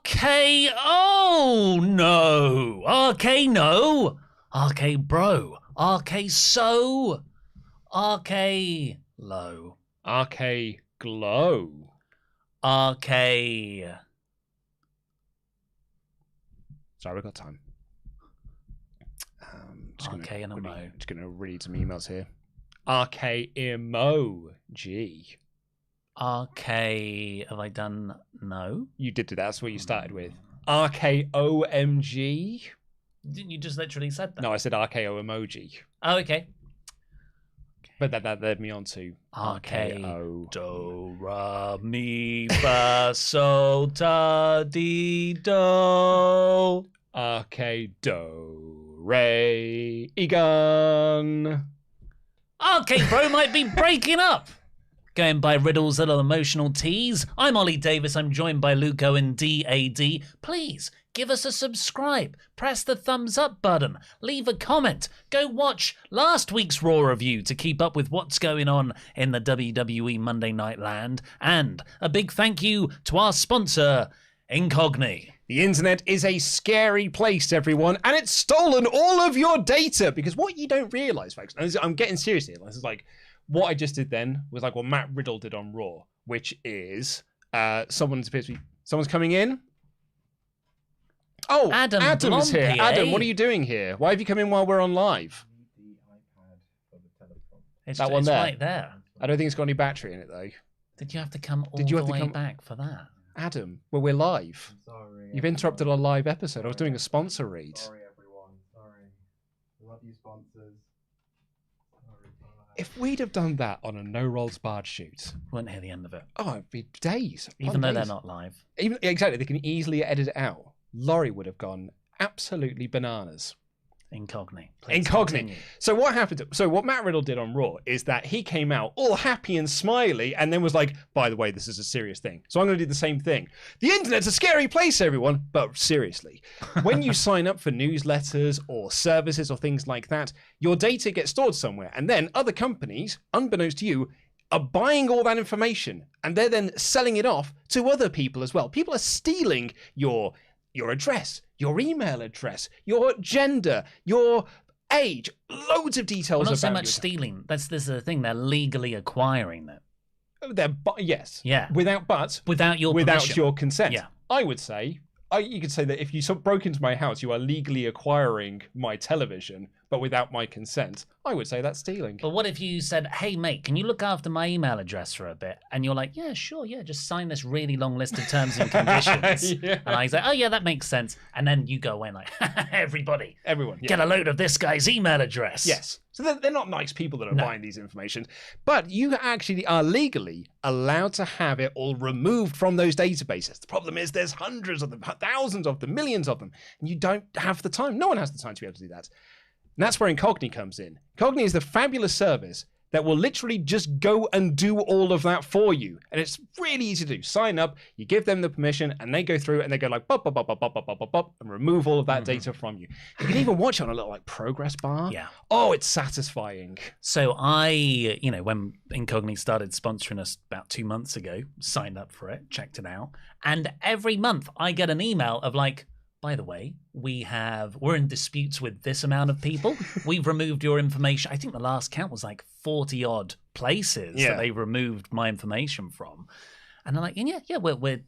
R-K... Oh, no. R-K no. R-K bro. R-K so. R-K low. R-K glow. R-K... Sorry, we've got time. R-K and a mo. Just going to read some emails here. R-K emoji. R-K... Have I done no? You did do that. That's what you started with. R-K-O-M-G. Didn't you just literally said that? No, I said R-K-O emoji. Oh, okay. But that led me on to R-K-O. Do, ra, mi, fa, sol, ta, di, do. R-K do, re, egon. R-K-Bro might be breaking up. Going by Riddle's little emotional tease, I'm Ollie Davis. I'm joined by Luke Owen, D-A-D. Please give us a subscribe. Press the thumbs up button. Leave a comment. Go watch last week's Raw review to keep up with what's going on in the WWE Monday Night Land. And a big thank you to our sponsor, Incogni. The internet is a scary place, everyone, and it's stolen all of your data. Because what you don't realize, folks, and I'm getting serious here. This is like what I just did then was like what Matt Riddle did on Raw, which is someone's coming in. Oh, Adam's here. Adam, what are you doing here? Why have you come in while we're on live? It's that one there. Right there. I don't think it's got any battery in it though. Did you have to come all the way back for that? Adam, well, we're live. I'm sorry. You've interrupted our live episode. I was doing a sponsor read. Sorry, everyone. Sorry. Love you, sponsors. Sorry. If we'd have done that on a no rolls barred shoot, Wouldn't hear the end of it. oh, it'd be days. Even though they're not live. Exactly, they can easily edit it out. Laurie would have gone absolutely bananas. Incogni. Incogni. So what happened? So what Matt Riddle did on Raw is that he came out all happy and smiley and then was like, by the way, this is a serious thing. So I'm going to do the same thing. The internet's a scary place, everyone. But seriously, when you sign up for newsletters or services or things like that, your data gets stored somewhere. And then other companies, unbeknownst to you, are buying all that information. And they're then selling it off to other people as well. People are stealing your address, your email address, your gender, your age, loads of details. Well, not about so much stealing. This is the thing. They're legally acquiring it. Yes. Yeah. Without your consent. Yeah. I would say, you could say that if you broke into my house, you are legally acquiring my television, but without my consent. I would say that's stealing. But what if you said, hey, mate, can you look after my email address for a bit? And you're like, yeah, sure, yeah, just sign this really long list of terms and conditions. Yeah. And I say, oh, yeah, that makes sense. And then you go away and like, everyone, get a load of this guy's email address. Yes. So they're not nice people that are buying these information, but you actually are legally allowed to have it all removed from those databases. The problem is there's hundreds of them, thousands of them, millions of them, and you don't have the time. No one has the time to be able to do that. And that's where Incogni comes in. Incogni is the fabulous service that will literally just go and do all of that for you. And it's really easy to do. Sign up, you give them the permission, and they go through and they go like, bop, bop, bop, bop, bop, bop, bop, bop, and remove all of that data from you. You can even watch it on a little like progress bar. Yeah. Oh, it's satisfying. So when Incogni started sponsoring us about 2 months ago, signed up for it, checked it out. And every month I get an email of like, by the way, we're in disputes with this amount of people. We've removed your information. I think the last count was like 40 odd places that they removed my information from. And they're like, we're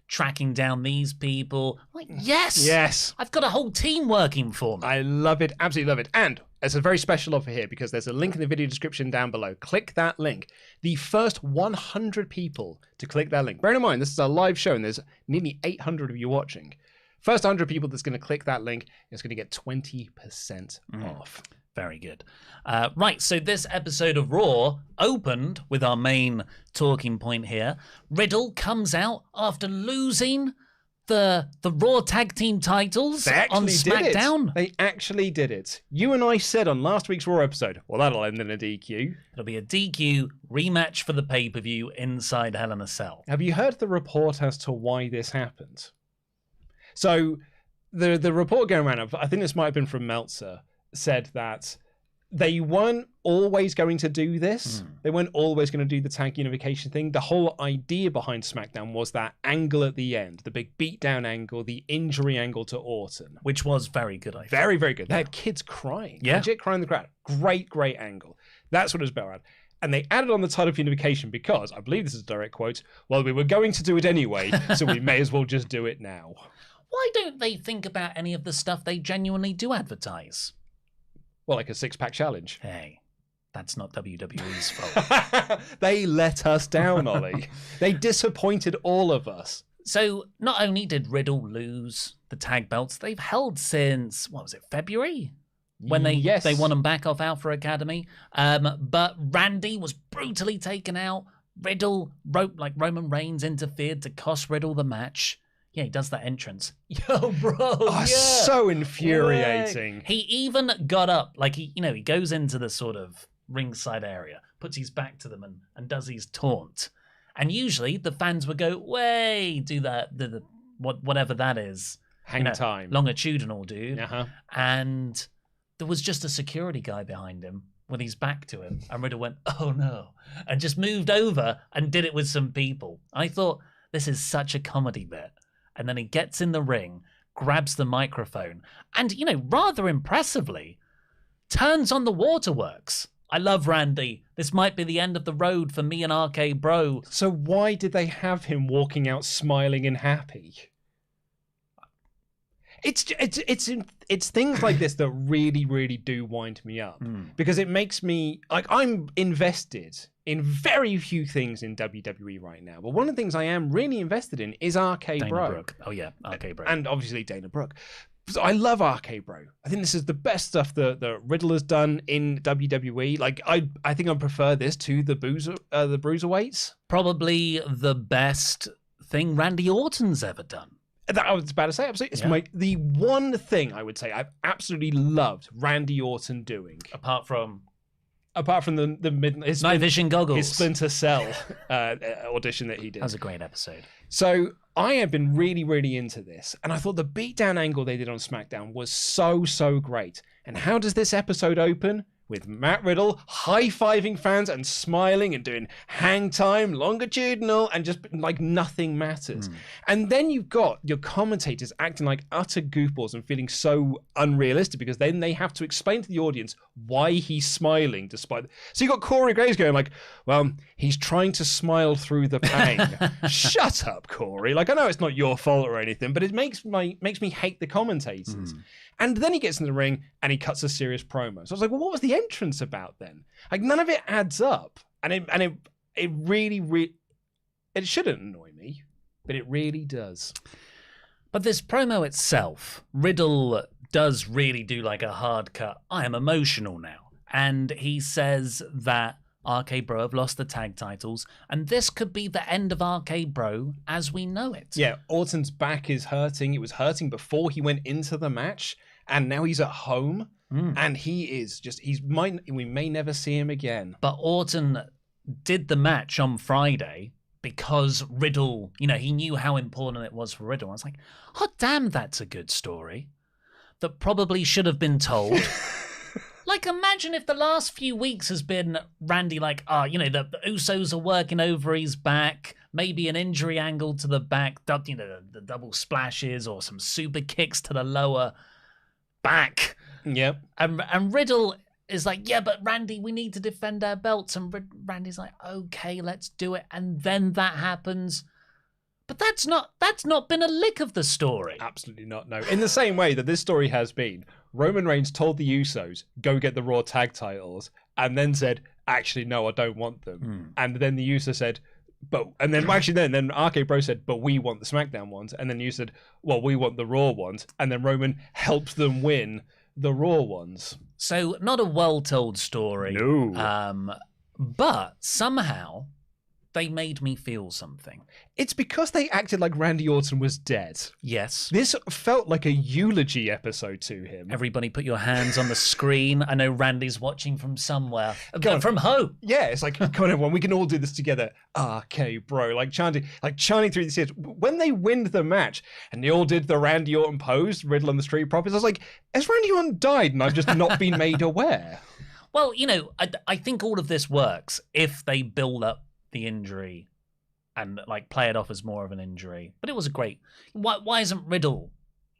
tracking down these people. I'm like, yes. I've got a whole team working for me. I love it. Absolutely love it. And it's a very special offer here because there's a link in the video description down below. Click that link. The first 100 people to click that link. Bear in mind, this is a live show and there's nearly 800 of you watching. First 100 people that's going to click that link is going to get 20% off. Very good. Right, so this episode of Raw opened with our main talking point here. Riddle comes out after losing the Raw Tag Team titles on SmackDown. They actually did it. You and I said on last week's Raw episode, well, that'll end in a DQ. It'll be a DQ rematch for the pay-per-view inside Hell in a Cell. Have you heard the report as to why this happened? So the report going around, I think this might have been from Meltzer, said that they weren't always going to do this. They weren't always going to do the tag unification thing. The whole idea behind SmackDown was that angle at the end, the big beatdown angle, the injury angle to Orton. Which was very good, I think. Very, very good. They had kids crying. Yeah. Legit crying in the crowd. Great, great angle. That's what it was built around. And they added on the title of unification because, I believe this is a direct quote, well, we were going to do it anyway, so we may as well just do it now. Why don't they think about any of the stuff they genuinely do advertise? Well, like a six-pack challenge. Hey, that's not WWE's fault. They let us down, Ollie. They disappointed all of us. So not only did Riddle lose the tag belts, they've held since, what was it, February? When they won them back off Alpha Academy. But Randy was brutally taken out. Riddle, Roman Reigns interfered to cost Riddle the match. Yeah, he does that entrance. Yo, bro. Oh, so infuriating. He even got up, like he goes into the sort of ringside area, puts his back to them and does his taunt. And usually the fans would go, way, do that, whatever that is. Hang time. Longitudinal, dude. Uh-huh. And there was just a security guy behind him with his back to him. And Riddle went, oh no, and just moved over and did it with some people. I thought, this is such a comedy bit. And then he gets in the ring, grabs the microphone, and, rather impressively, turns on the waterworks. I love Randy. This might be the end of the road for me and R-K-Bro. So why did they have him walking out smiling and happy? It's things like this that really, really do wind me up. Because it makes me, I'm invested in very few things in WWE right now. But one of the things I am really invested in is R-K-Bro. Oh yeah, R-K-Bro. And obviously Dana Brooke. So I love R-K-Bro. I think this is the best stuff that Riddle has done in WWE. I think I prefer this to the Bruiserweights. Probably the best thing Randy Orton's ever done. That I was about to say, absolutely. It's the one thing I would say I've absolutely loved Randy Orton doing. Apart from his Night Vision goggles. His Splinter Cell audition that he did. That was a great episode. So I have been really, really into this. And I thought the beatdown angle they did on SmackDown was so, so great. And how does this episode open? With Matt Riddle high-fiving fans and smiling and doing hang time, longitudinal, and just like nothing matters. And then you've got your commentators acting like utter goofballs and feeling so unrealistic because then they have to explain to the audience why he's smiling despite... So you got Corey Graves going like, well, he's trying to smile through the pain. Shut up, Corey. I know it's not your fault or anything, but it makes me hate the commentators. And then he gets in the ring and he cuts a serious promo. So I was like, well, what was the entrance about then? None of it adds up. And it really, it shouldn't annoy me, but it really does. But this promo itself, Riddle does really do a hard cut. I am emotional now. And he says that R-K-Bro have lost the tag titles, and this could be the end of R-K-Bro as we know it. Yeah, Orton's back is hurting. It was hurting before he went into the match, and now he's at home, and he is just, we may never see him again. But Orton did the match on Friday because Riddle, he knew how important it was for Riddle. I was like, oh, damn, that's a good story that probably should have been told. Imagine if the last few weeks has been Randy the Usos are working over his back, maybe an injury angle to the back, the double splashes or some super kicks to the lower back. Yep. And Riddle is like, yeah, but Randy, we need to defend our belts. And Randy's like, okay, let's do it. And then that happens. But that's not been a lick of the story. Absolutely not, no. In the same way that this story has been, Roman Reigns told the Usos, go get the Raw tag titles, and then said, actually, no, I don't want them. And then the Usos said, then R-K-Bro said, but we want the SmackDown ones. And then you said, well, we want the Raw ones. And then Roman helped them win the Raw ones. So not a well-told story. No. But somehow they made me feel something. It's because they acted like Randy Orton was dead. Yes. This felt like a eulogy episode to him. Everybody put your hands on the screen. I know Randy's watching from somewhere. From home. Yeah, it's like, come on, everyone, we can all do this together. R-K-Bro, chanting through the series. When they win the match and they all did the Randy Orton pose, Riddle on the Street Profits, I was like, has Randy Orton died and I've just not been made aware? Well, I think all of this works if they build up the injury and like play it off as more of an injury. But it was a great. Why isn't Riddle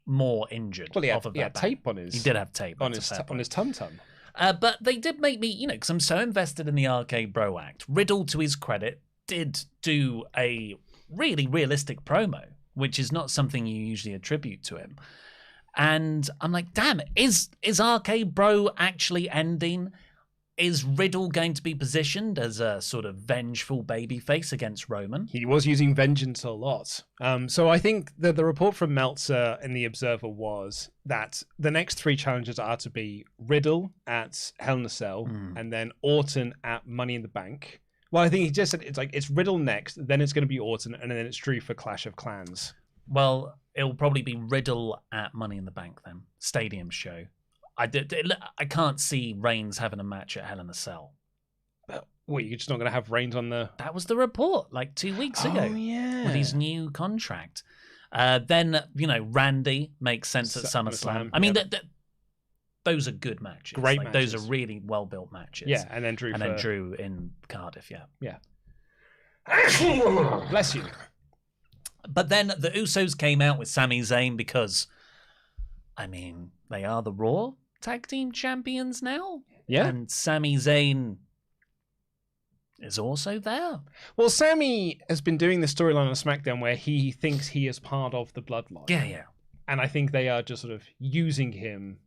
more injured? Well, he off of had that tape on his. He did have tape on his tum tum. But they did make me, because I'm so invested in the R-K-Bro act. Riddle, to his credit, did do a really realistic promo, which is not something you usually attribute to him. And I'm like, damn, is R-K-Bro actually ending? Is Riddle going to be positioned as a sort of vengeful babyface against Roman? He was using vengeance a lot. So I think that the report from Meltzer in The Observer was that the next 3 challenges are to be Riddle at Hell in a Cell and then Orton at Money in the Bank. Well, I think he just said it's Riddle next, then it's going to be Orton, and then it's Drew for Clash of Clans. Well, it'll probably be Riddle at Money in the Bank then. Stadium show. I can't see Reigns having a match at Hell in a Cell. What, you're just not going to have Reigns on the... That was the report like 2 weeks ago. Oh, yeah. With his new contract. Then, Randy makes sense at SummerSlam. I mean, those are good matches. Great matches. Those are really well-built matches. Yeah, and then Drew Drew in Cardiff, yeah. Yeah. Bless you. But then the Usos came out with Sami Zayn because, they are the Raw Tag Team Champions now. Yeah. And Sami Zayn is also there. Well, Sami has been doing this storyline on SmackDown where he thinks he is part of the bloodline. Yeah. And I think they are just sort of using him.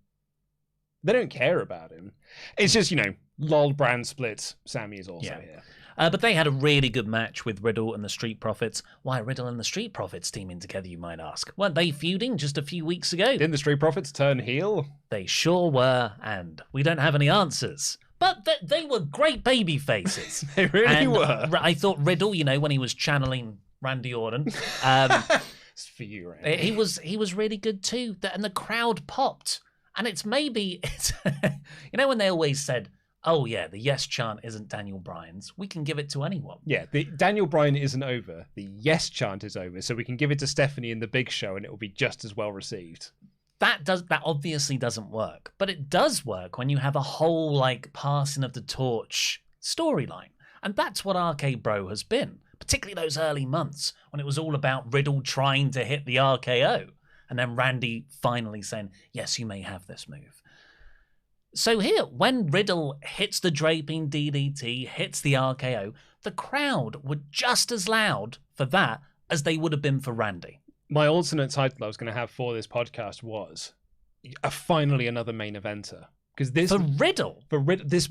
They don't care about him. It's just, lol brand splits. Sami is also here. But they had a really good match with Riddle and the Street Profits. Why Riddle and the Street Profits teaming together, you might ask? Weren't they feuding just a few weeks ago? Didn't the Street Profits turn heel? They sure were, and we don't have any answers. But they were great baby faces. They really were. I thought Riddle, when he was channeling Randy Orton, it's for you, Randy. he was really good too. And the crowd popped. And it's when they always said, oh yeah, the yes chant isn't Daniel Bryan's. We can give it to anyone. Yeah, the Daniel Bryan isn't over. The yes chant is over, so we can give it to Stephanie in the Big Show, and it will be just as well received. That obviously doesn't work, but it does work when you have a whole passing of the torch storyline, and that's what R-K-Bro has been. Particularly those early months when it was all about Riddle trying to hit the RKO, and then Randy finally saying, "Yes, you may have this move." So here, when Riddle hits the draping DDT, hits the RKO, the crowd were just as loud for that as they would have been for Randy. My alternate title I was going to have for this podcast was finally another main eventer. Because this for Riddle, this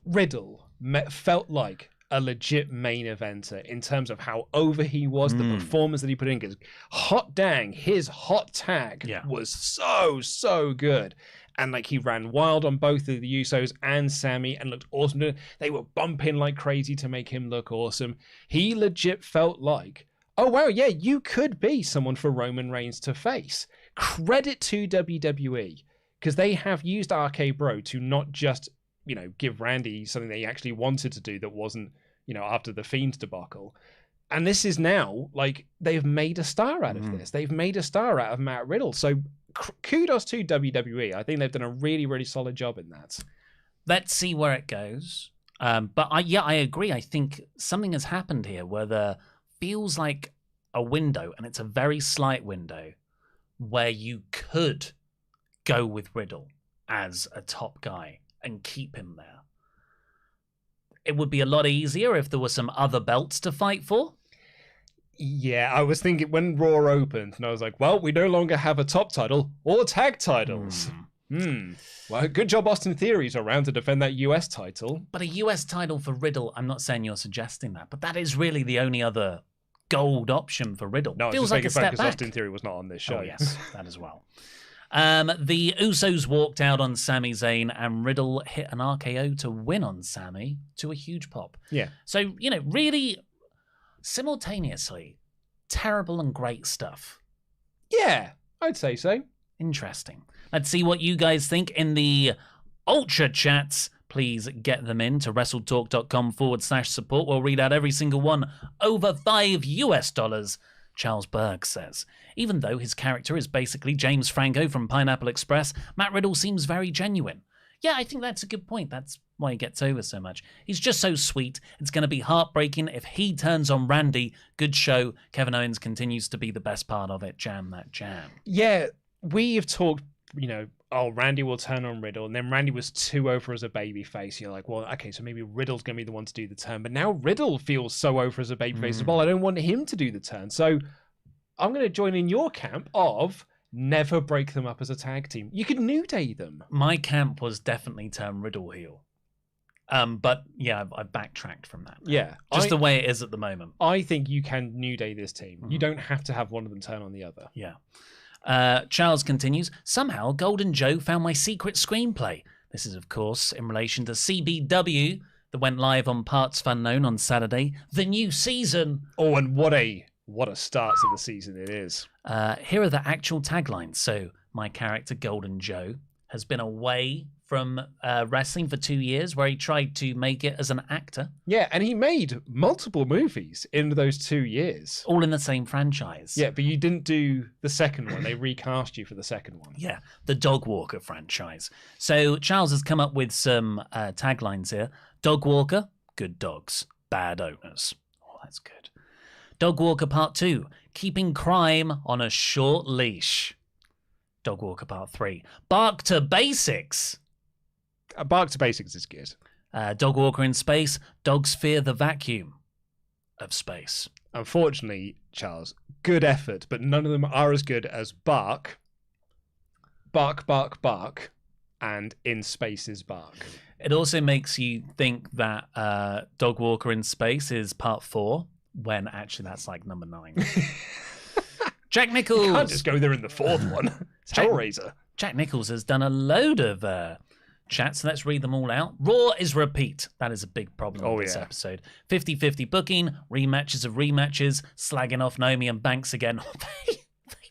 Riddle felt like a legit main eventer in terms of how over he was, the performance that he put in. Because hot dang, his hot tag was so good. And he ran wild on both of the Usos and Sami and looked awesome. They were bumping like crazy to make him look awesome. He legit felt like, oh wow, yeah, you could be someone for Roman Reigns to face. Credit to WWE, because they have used RK-Bro to not just, give Randy something they actually wanted to do that wasn't, after the Fiend debacle. And this is now, they've made a star out of this. They've made a star out of Matt Riddle. So kudos to WWE. I think they've done a really, really solid job in that. Let's see where it goes. But I agree. I think something has happened here where there feels like a window, and it's a very slight window, where you could go with Riddle as a top guy and keep him there. It would be a lot easier if there were some other belts to fight for. Yeah, I was thinking when Raw opened, and I was like, well, we no longer have a top title or tag titles. Well, good job Austin Theory's around to defend that US title. But a US title for Riddle, I'm not saying you're suggesting that, but that is really the only other gold option for Riddle. No, feels like a step back. Austin Theory was not on this show. Oh, yes, that as well. The Usos walked out on Sami Zayn, and Riddle hit an RKO to win on Sami to a huge pop. Yeah. So, really simultaneously, terrible and great stuff. Yeah, I'd say so. Interesting. Let's see what you guys think in the Ultrachats. Please get them in to WrestleTalk.com/support. We'll read out every single one over $5. Charles Berg says, even though his character is basically James Franco from Pineapple Express, Matt Riddle seems very genuine. Yeah, I think that's a good point. That's why he gets over so much. He's just so sweet. It's going to be heartbreaking if he turns on Randy. Good show. Kevin Owens continues to be the best part of it. Jam that jam. Yeah, we have talked, Randy will turn on Riddle, and then Randy was too over as a babyface. You're like, well, okay, so maybe Riddle's going to be the one to do the turn. But now Riddle feels so over as a babyface as well. I don't want him to do the turn. So I'm going to join in your camp of never break them up as a tag team. You could New Day them. My camp was definitely turn Riddle heel. But yeah, I've backtracked from that. Yeah. Just the way it is at the moment. I think you can New Day this team. You don't have to have one of them turn on the other. Yeah. Charles continues, somehow Golden Joe found my secret screenplay. This is, of course, in relation to CBW that went live on partsFUNknown on Saturday. The new season. Oh, and what a start to the season it is. Here are the actual taglines. So my character, Golden Joe, has been away from wrestling for 2 years where he tried to make it as an actor. Yeah, and he made multiple movies in those 2 years. All in the same franchise. Yeah, but you didn't do the second one. They recast you for the second one. Yeah, the Dog Walker franchise. So Charles has come up with some taglines here. Dog Walker, good dogs, bad owners. Oh, that's good. Dog Walker Part 2, keeping crime on a short leash. Dog Walker Part 3, Bark to Basics. Bark to Basics is good. Dog Walker in Space, dogs fear the vacuum of space. Unfortunately, Charles, good effort, but none of them are as good as Bark, Bark, Bark, Bark, and In Space is Bark. It also makes you think that Dog Walker in Space is Part 4, when actually that's like number 9. Jack Nichols. You can't just go there in the fourth one. It's Hellraiser. Jack Nichols has done a load of chats, so let's read them all out. Raw is repeat. That is a big problem with this episode. 50-50 booking, rematches of rematches, slagging off Naomi and Banks again. They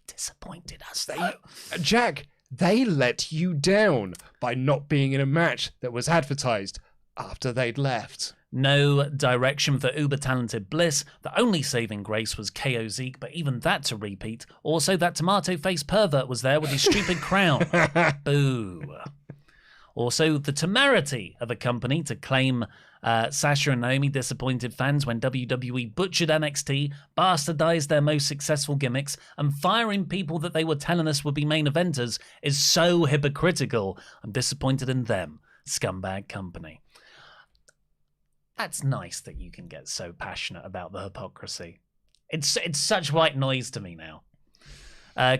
disappointed us, though. Jack, they let you down by not being in a match that was advertised after they'd left. No direction for uber-talented Bliss. The only saving grace was KO Zeke, but even that's a repeat. Also, that tomato-faced pervert was there with his stupid crown. Boo. Also, the temerity of a company to claim Sasha and Naomi disappointed fans when WWE butchered NXT, bastardized their most successful gimmicks, and firing people that they were telling us would be main eventers is so hypocritical. I'm disappointed in them. Scumbag company. That's nice that you can get so passionate about the hypocrisy. It's such white noise to me now.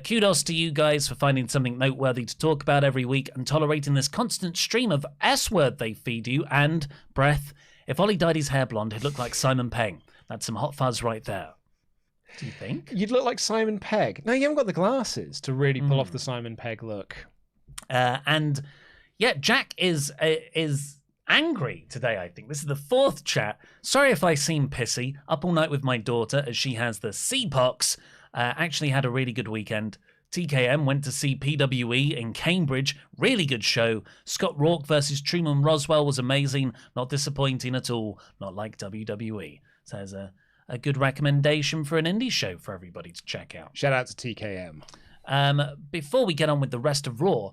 Kudos to you guys for finding something noteworthy to talk about every week and tolerating this constant stream of S-word they feed you and, breath, if Ollie dyed his hair blonde, he'd look like Simon Pegg. That's some hot fuzz right there. Do you think? You'd look like Simon Pegg. No, you haven't got the glasses to really pull off the Simon Pegg look. And yeah, Jack is angry today, I think. This is the 4th chat. Sorry if I seem pissy. Up all night with my daughter as she has the C-pox. Actually had a really good weekend. TKM went to see PWE in Cambridge. Really good show. Scott Rourke versus Truman Roswell was amazing. Not disappointing at all. Not like WWE. So there's a good recommendation for an indie show for everybody to check out. Shout out to TKM. Before we get on with the rest of Raw,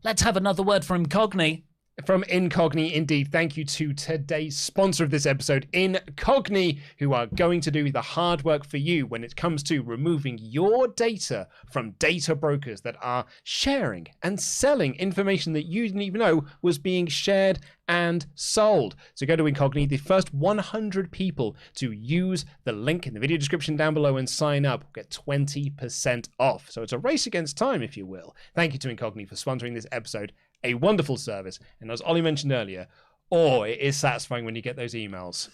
let's have another word from Incogni. From Incogni, indeed. Thank you to today's sponsor of this episode, Incogni, who are going to do the hard work for you when it comes to removing your data from data brokers that are sharing and selling information that you didn't even know was being shared and sold. So go to Incogni, the first 100 people to use the link in the video description down below and sign up will get 20% off. So it's a race against time, if you will. Thank you to Incogni for sponsoring this episode. A wonderful service. And as Ollie mentioned earlier, it is satisfying when you get those emails.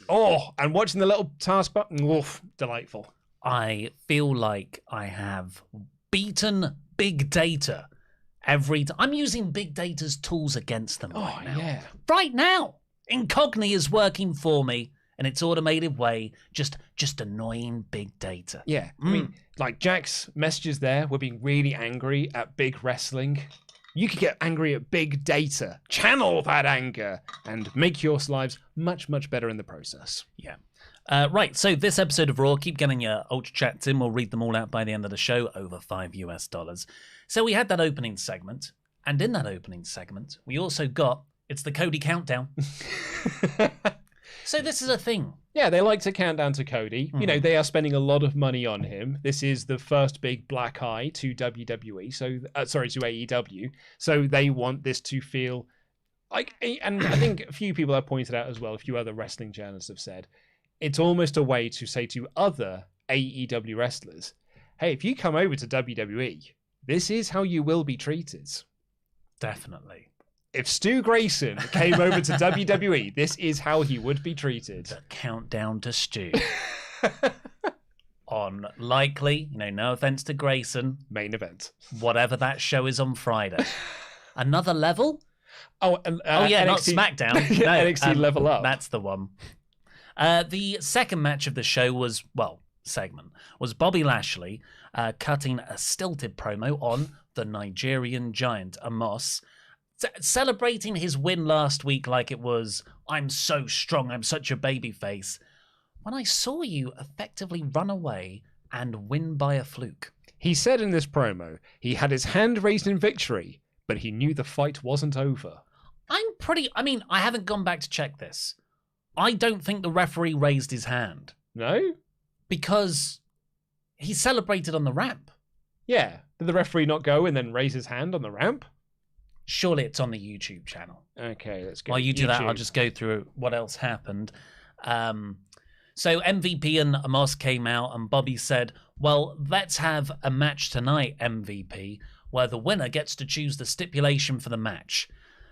And watching the little task button, delightful. I feel like I have beaten big data every time. I'm using big data's tools against them right now. Yeah. Right now. Incogni is working for me in its automated way. Just annoying big data. Yeah. I mean, like Jack's messages there were being really angry at big wrestling. You could get angry at big data, channel that anger, and make your lives much, much better in the process. Yeah. Right, so this episode of Raw, keep getting your Ultrachats in. We'll read them all out by the end of the show, over $5 US. So we had that opening segment, And in that opening segment, we also got, it's the Cody countdown. So this is a thing. Yeah, they like to count down to Cody. You know, they are spending a lot of money on him. This is the first big black eye to WWE, to AEW. So they want this to feel like, and I think a few people have pointed out as well, a few other wrestling journalists have said, it's almost a way to say to other AEW wrestlers, hey, if you come over to WWE, this is how you will be treated. Definitely. If Stu Grayson came over to WWE, this is how he would be treated. The countdown to Stu. On likely, no offense to Grayson, main event. Whatever that show is on Friday. Another level? Oh, yeah, NXT, not SmackDown. No, NXT Level Up. That's the one. The second match of the show was Bobby Lashley cutting a stilted promo on the Nigerian giant, Amos, celebrating his win last week like it was, I'm so strong, I'm such a babyface, when I saw you effectively run away and win by a fluke. He said in this promo, he had his hand raised in victory, but he knew the fight wasn't over. I haven't gone back to check this. I don't think the referee raised his hand. No? Because he celebrated on the ramp. Yeah. Did the referee not go and then raise his hand on the ramp? Surely it's on the YouTube channel. Okay, let's go. While you do that, I'll just go through what else happened. So MVP and Amos came out and Bobby said, well, let's have a match tonight, MVP, where the winner gets to choose the stipulation for the match.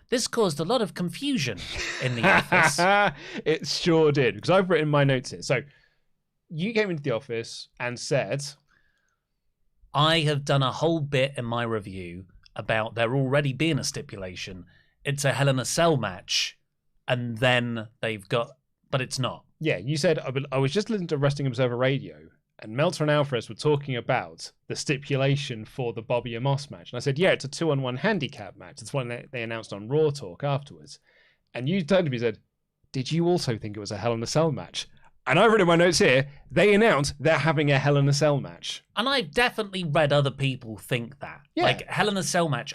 This caused a lot of confusion in the office. It sure did, because I've written my notes here. So you came into the office and said, I have done a whole bit in my review about there already being a stipulation. It's a Hell in a Cell match, and then but it's not. Yeah, you said, I was just listening to Wrestling Observer Radio, and Meltzer and Alvarez were talking about the stipulation for the Bobby Amos match. And I said, yeah, it's a 2-on-1 handicap match. It's one that they announced on Raw Talk afterwards. And you turned to me and said, did you also think it was a Hell in a Cell match? And I've written in my notes here, they announced they're having a Hell in a Cell match. And I've definitely read other people think that. Yeah. Like, Hell in a Cell match,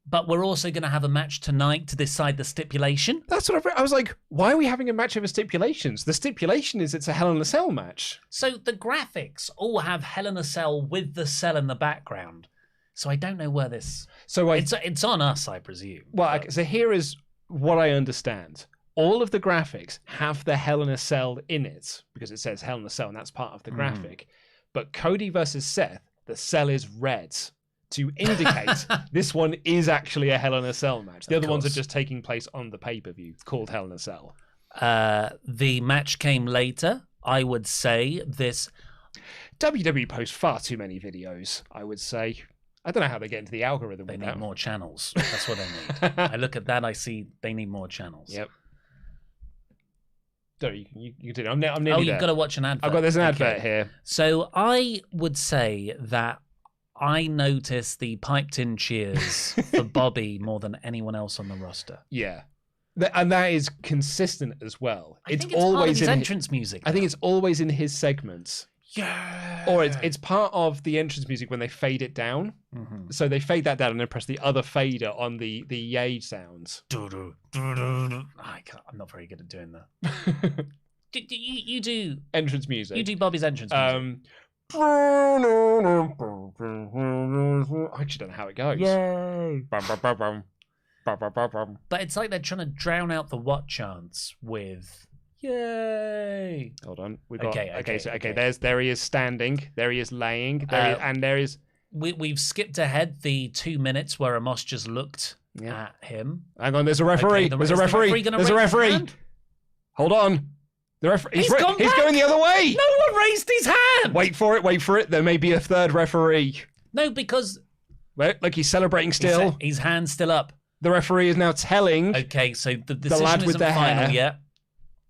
but we're also going to have a match tonight to decide the stipulation. That's what I've read. I was like, why are we having a match over stipulations? The stipulation is it's a Hell in a Cell match. So the graphics all have Hell in a Cell with the cell in the background. So I don't know where this... It's on us, I presume. Well, so here is what I understand. All of the graphics have the Hell in a Cell in it, because it says Hell in a Cell, and that's part of the graphic. But Cody versus Seth, the cell is red to indicate this one is actually a Hell in a Cell match. The other ones are just taking place on the pay-per-view called Hell in a Cell. The match came later. I would say this... WWE posts far too many videos, I would say. I don't know how they get into the algorithm. They need more channels. That's what they need. I look at that, I see they need more channels. Yep. You continue. I'm nearly you've got to watch an advert. There's an advert here. So I would say that I noticed the piped-in cheers for Bobby more than anyone else on the roster. Yeah. And that is consistent as well. I think it's always part of his entrance music. I think it's always in his segments. Yeah. Or it's part of the entrance music when they fade it down. Mm-hmm. So they fade that down and then press the other fader on the yay sounds. I'm not very good at doing that. You do entrance music. You do Bobby's entrance music. I actually don't know how it goes. Yay. But it's like they're trying to drown out the what chants with yay. Hold on. We got there he is standing. There he is laying. There is We've skipped ahead the 2 minutes where Amos just looked at him. Hang on, there's a referee. There's a referee. There's a referee. Hold on. The referee. He's going the other way. No one raised his hand. Wait for it. There may be a third referee. No, because look, he's celebrating still. His hand's still up. The referee is now telling. Okay, so the decision isn't final yet.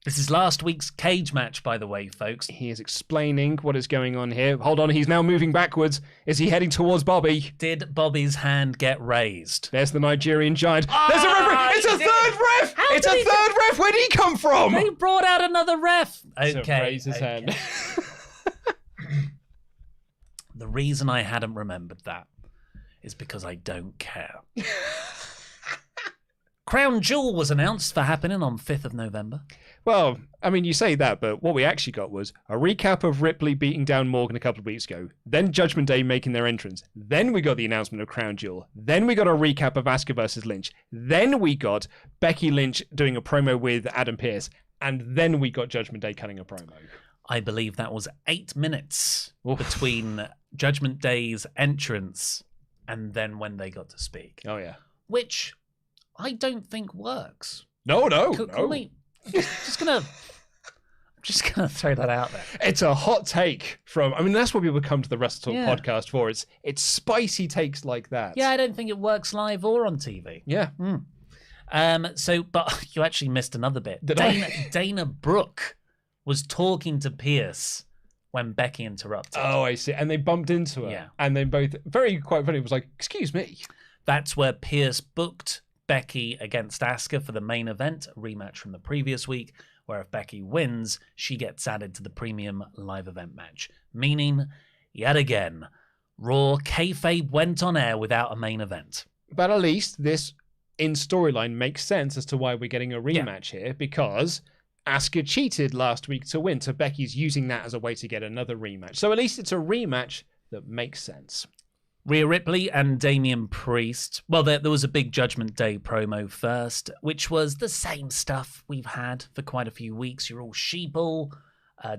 This is last week's cage match, by the way, folks. He is explaining what is going on here. Hold on, he's now moving backwards. Is he heading towards Bobby? Did Bobby's hand get raised? There's the Nigerian giant. There's a referee. It's a third ref. It's a third ref. Where did he come from? They brought out another ref. Okay. So raise his hand. The reason I hadn't remembered that is because I don't care. Crown Jewel was announced for happening on 5th of November. Well, I mean, you say that, but what we actually got was a recap of Ripley beating down Morgan a couple of weeks ago, then Judgment Day making their entrance, then we got the announcement of Crown Jewel, then we got a recap of Asuka versus Lynch, then we got Becky Lynch doing a promo with Adam Pearce, and then we got Judgment Day cutting a promo. I believe that was 8 minutes between Judgment Day's entrance and then when they got to speak. Oh, yeah. Which I don't think works. No. I'm just gonna throw that out there. It's a hot take from. I mean, that's what people come to the WrestleTalk podcast for. It's spicy takes like that. Yeah, I don't think it works live or on TV. Yeah. But you actually missed another bit. Dana Brooke was talking to Pierce when Becky interrupted. Oh, I see. And they bumped into her. Yeah. And they both quite funny. It was like, "Excuse me." That's where Pierce booked Becky against Asuka for the main event, a rematch from the previous week, where if Becky wins, she gets added to the premium live event match. Meaning, yet again, Raw kayfabe went on air without a main event. But at least this, in storyline, makes sense as to why we're getting a rematch here, because Asuka cheated last week to win, so Becky's using that as a way to get another rematch. So at least it's a rematch that makes sense. Rhea Ripley and Damian Priest. Well, there was a big Judgment Day promo first, which was the same stuff we've had for quite a few weeks. You're all sheeple.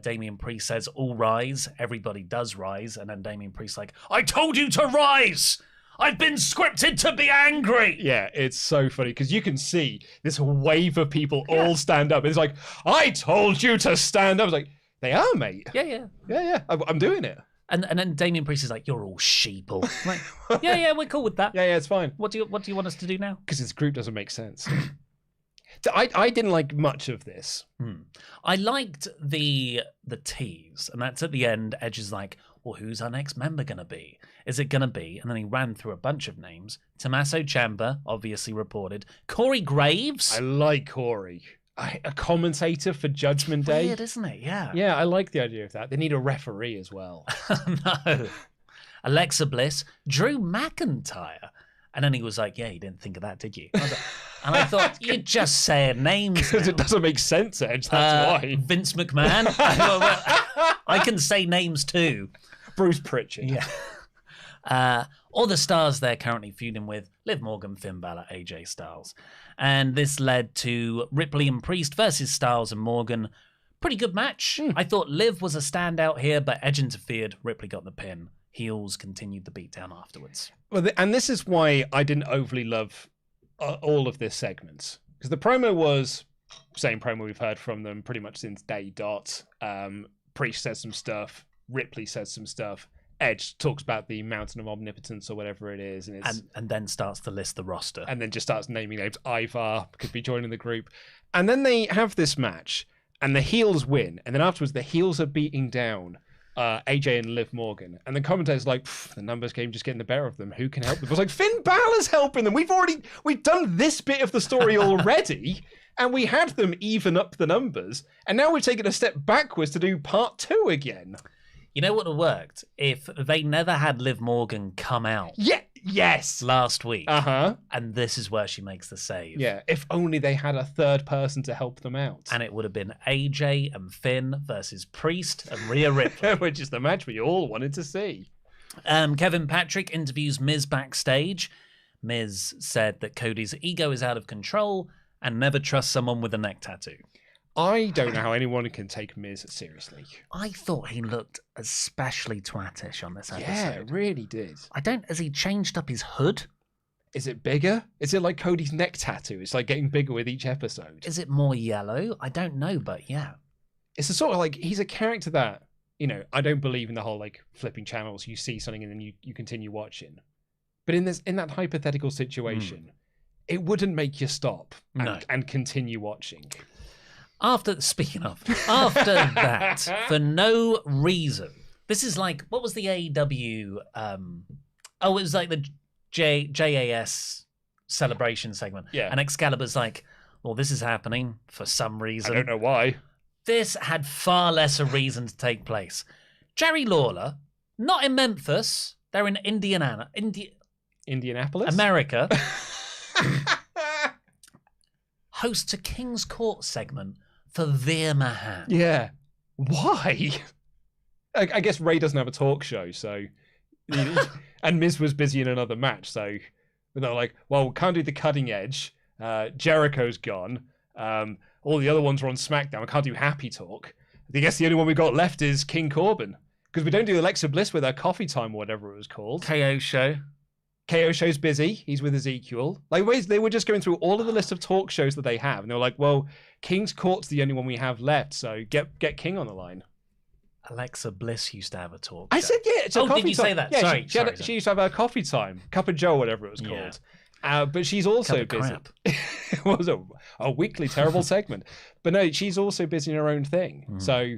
Damian Priest says, all rise. Everybody does rise. And then Damian Priest's like, I told you to rise! I've been scripted to be angry! Yeah, it's so funny, because you can see this wave of people all stand up. It's like, I told you to stand up. It's like, they are, mate. Yeah. I'm doing it. And then Damian Priest is like, you're all sheeple. Like, yeah, we're cool with that. Yeah, it's fine. What do you want us to do now? Because this group doesn't make sense. I didn't like much of this. I liked the tease, and that's at the end. Edge is like, well, who's our next member going to be? Is it going to be? And then he ran through a bunch of names. Tommaso Ciampa, obviously reported. Corey Graves. I like Corey. A commentator for Judgment Day. Weird, isn't it? Yeah. Yeah, I like the idea of that. They need a referee as well. No. Alexa Bliss, Drew McIntyre. And then he was like, yeah, you didn't think of that, did you? And I thought, you're just saying names. Because it doesn't make sense, Edge. That's why. Vince McMahon. I can say names too. Bruce Pritchard. Yeah. All the stars they're currently feuding with: Liv Morgan, Finn Balor, AJ Styles. And this led to Ripley and Priest versus Styles and Morgan. Pretty good match. I thought Liv was a standout here, but Edge interfered. Ripley got the pin. Heels continued the beatdown afterwards. Well, and this is why I didn't overly love all of this segment. Because the promo was same promo we've heard from them pretty much since day dot. Priest says some stuff. Ripley says some stuff. Edge talks about the Mountain of Omnipotence or whatever it is. And then starts to list the roster. And then just starts naming names. Ivar could be joining the group. And then they have this match, and the heels win. And then afterwards, the heels are beating down AJ and Liv Morgan. And the commentator's like, the numbers game just getting the better of them. Who can help them? I was like, Finn Balor's helping them. We've done this bit of the story already. And we had them even up the numbers. And now we're taking a step backwards to do part 2 again. You know what would have worked? If they never had Liv Morgan come out. Yes. Last week. Uh-huh. And this is where she makes the save. Yeah, if only they had a third person to help them out. And it would have been AJ and Finn versus Priest and Rhea Ripley. Which is the match we all wanted to see. Kevin Patrick interviews Miz backstage. Miz said that Cody's ego is out of control and never trusts someone with a neck tattoo. I don't know how anyone can take Miz seriously. I thought he looked especially twattish on this episode. Yeah, it really did. Has he changed up his hood? Is it bigger? Is it like Cody's neck tattoo? It's like getting bigger with each episode. Is it more yellow? I don't know, but yeah. It's a sort of like, he's a character that, I don't believe in the whole like flipping channels. You see something and then you continue watching. But in that hypothetical situation, it wouldn't make you stop and continue watching. After that, for no reason, this is like, what was the AEW? It was like the JAS celebration segment. Yeah. And Excalibur's like, well, this is happening for some reason. I don't know why. This had far less a reason to take place. Jerry Lawler, not in Memphis, they're in Indiana. Indianapolis? America hosts a King's Court segment for Veer Mahan. Yeah. Why? I guess Ray doesn't have a talk show, so... and Miz was busy in another match, so they're like, well, we can't do the cutting edge. Jericho's gone. All the other ones are on SmackDown. We can't do Happy Talk. I guess the only one we've got left is King Corbin. Because we don't do Alexa Bliss with her coffee time or whatever it was called. KO show. KO show's busy. He's with Ezekiel. Like, they were just going through all of the list of talk shows that they have. And they were like, well, King's Court's the only one we have left. So get King on the line. Alexa Bliss used to have a talk I show. said, yeah, it's a coffee did you time. say that? Yeah, Sorry, she used to have her coffee time. Cup of Joe, whatever it was called. But she's also busy. Crap. It was a weekly terrible segment. But no, she's also busy in her own thing. So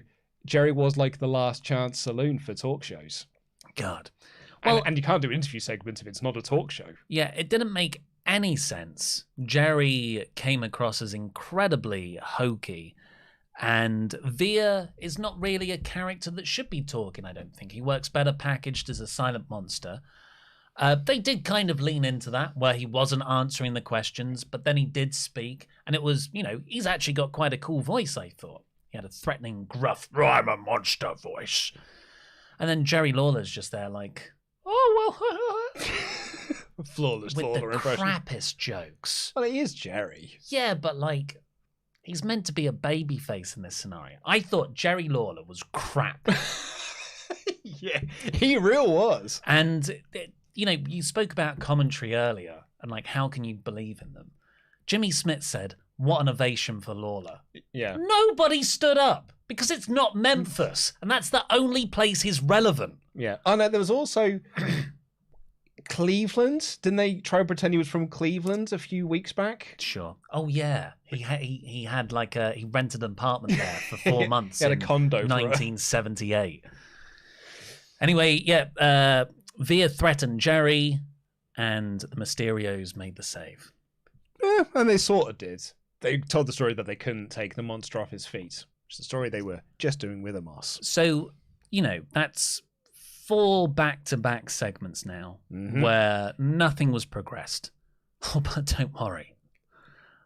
Jerry was like the last chance saloon for talk shows. God. Well, and you can't do interview segments if it's not a talk show. Yeah, it didn't make any sense. Jerry came across as incredibly hokey. And Veer is not really a character that should be talking, I don't think. He works better packaged as a silent monster. They did kind of lean into that, where he wasn't answering the questions, but then he did speak. And it was, he's actually got quite a cool voice, I thought. He had a threatening, gruff, I'm a monster voice. And then Jerry Lawler's just there like, oh, well. Flawless with Lawler the impression. crappiest jokes. Well, he is Jerry. Yeah, but like, he's meant to be a babyface in this scenario. I thought Jerry Lawler was crap. Yeah, he real was. And, you spoke about commentary earlier, and like, how can you believe in them? Jimmy Smith said, what an ovation for Lawler. Yeah. Nobody stood up, because it's not Memphis, and that's the only place he's relevant. Yeah. Oh, no, there was also Cleveland. Didn't they try to pretend he was from Cleveland a few weeks back? Sure. Oh, yeah. He had like he rented an apartment there for 4 months. He had a condo in for 1978. Anyway, yeah, Veer threatened Jerry, and the Mysterios made the save. Yeah, and they sort of did. They told the story that they couldn't take the monster off his feet, which is the story they were just doing with Amos. So, that's 4 back-to-back segments now where nothing was progressed. Oh, but don't worry.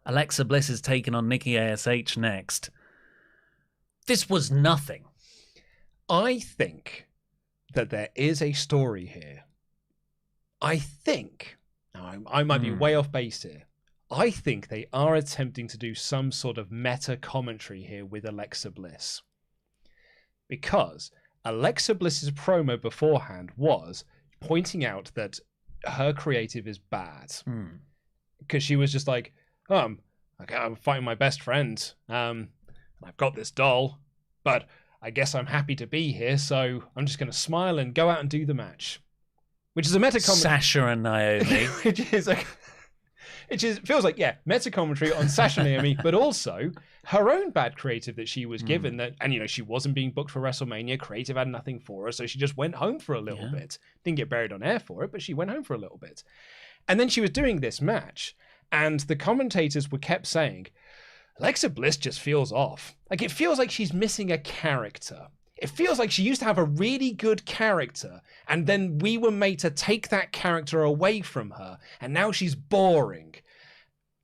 Alexa Bliss is taking on Nikki ASH next. This was nothing. I think that there is a story here. I think, now I might be way off base here, I think they are attempting to do some sort of meta commentary here with Alexa Bliss. Because Alexa Bliss's promo beforehand was pointing out that her creative is bad. Because she was just like, I'm fighting my best friend. I've got this doll, but I guess I'm happy to be here, so I'm just going to smile and go out and do the match. Which is a meta commentary. Sasha and Naomi. It feels like, meta commentary on Sasha and Naomi, but also her own bad creative that she was given. That, and she wasn't being booked for WrestleMania. Creative had nothing for her, so she just went home for a little bit. Didn't get buried on air for it, but she went home for a little bit. And then she was doing this match, and the commentators were kept saying, Alexa Bliss just feels off. Like, it feels like she's missing a character. It feels like she used to have a really good character, and then we were made to take that character away from her, and now she's boring.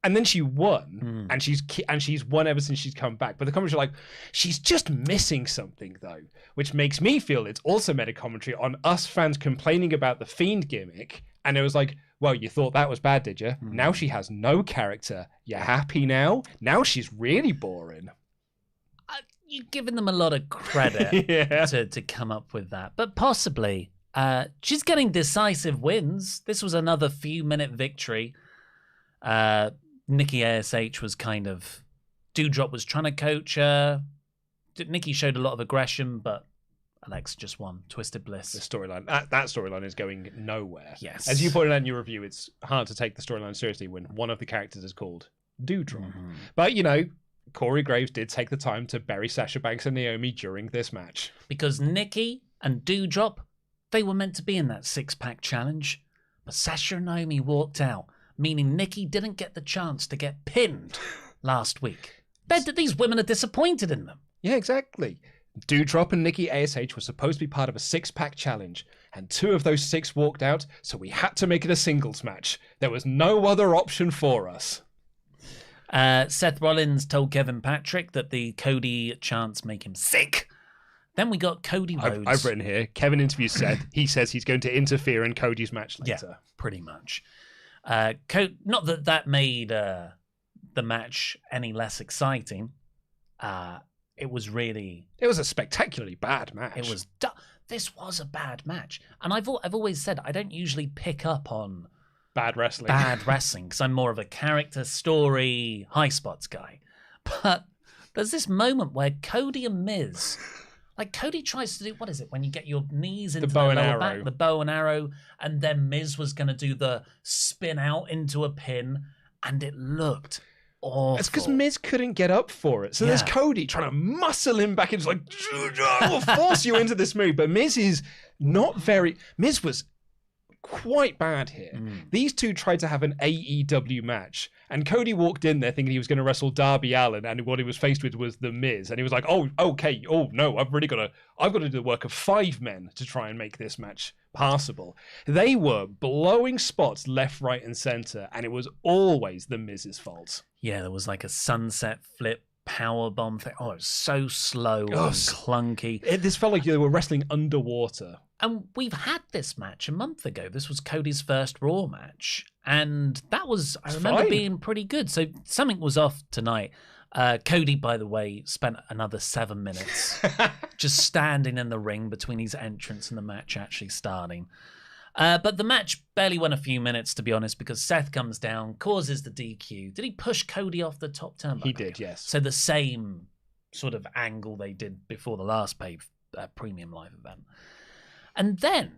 And then she won, and she's won ever since she's come back. But the commentary are like, she's just missing something, though, which makes me feel it's also meta commentary on us fans complaining about the Fiend gimmick. And it was like, well, you thought that was bad, did you? Now she has no character. You happy now? Now she's really boring. You're giving them a lot of credit to come up with that. But possibly, she's getting decisive wins. This was another few-minute victory. Nikki ASH was kind of... Doudrop was trying to coach her. Nikki showed a lot of aggression, but Alex just won. Twisted Bliss. The storyline. That storyline is going nowhere. Yes. As you pointed out in your review, it's hard to take the storyline seriously when one of the characters is called Doudrop. But, Corey Graves did take the time to bury Sasha Banks and Naomi during this match. Because Nikki and Doudrop, they were meant to be in that 6-pack challenge. But Sasha and Naomi walked out, meaning Nikki didn't get the chance to get pinned last week. These women are disappointed in them. Yeah, exactly. Doudrop and Nikki ASH were supposed to be part of a 6-pack challenge, and 2 of those 6 walked out, so we had to make it a singles match. There was no other option for us. Seth Rollins told Kevin Patrick that the Cody chants make him sick. Then we got Cody Rhodes. I've written here, Kevin interviews Seth. He says he's going to interfere in Cody's match later. Yeah, pretty much. Not that made the match any less exciting. It was a spectacularly bad match. This was a bad match. And I've always said I don't usually pick up on bad wrestling because I'm more of a character story high spots guy. But there's this moment where Cody and Miz, like Cody tries to do, what is it, when you get your knees into the lower back, the bow and arrow, and then Miz was going to do the spin out into a pin, and it looked awful. It's because Miz couldn't get up for it. So there's Cody trying to muscle him back into, like, I will force you into this move. But Miz was quite bad here. These two tried to have an AEW match, and Cody walked in there thinking he was going to wrestle Darby Allin, and what he was faced with was The Miz, and he was like, oh, okay, oh no, I've got to do the work of 5 men to try and make this match passable. They were blowing spots left, right, and center, and it was always The Miz's fault. Yeah, there was like a sunset flip powerbomb thing. Oh, it was so slow and clunky. This felt like they were wrestling underwater. And we've had this match a month ago. This was Cody's first Raw match. And that was, I remember, being pretty good. So something was off tonight. Cody, by the way, spent another 7 minutes just standing in the ring between his entrance and the match actually starting. But the match barely went a few minutes, to be honest, because Seth comes down, causes the DQ. Did he push Cody off the top turnbuckle? He did, yes. So the same sort of angle they did before the last premium live event. And then,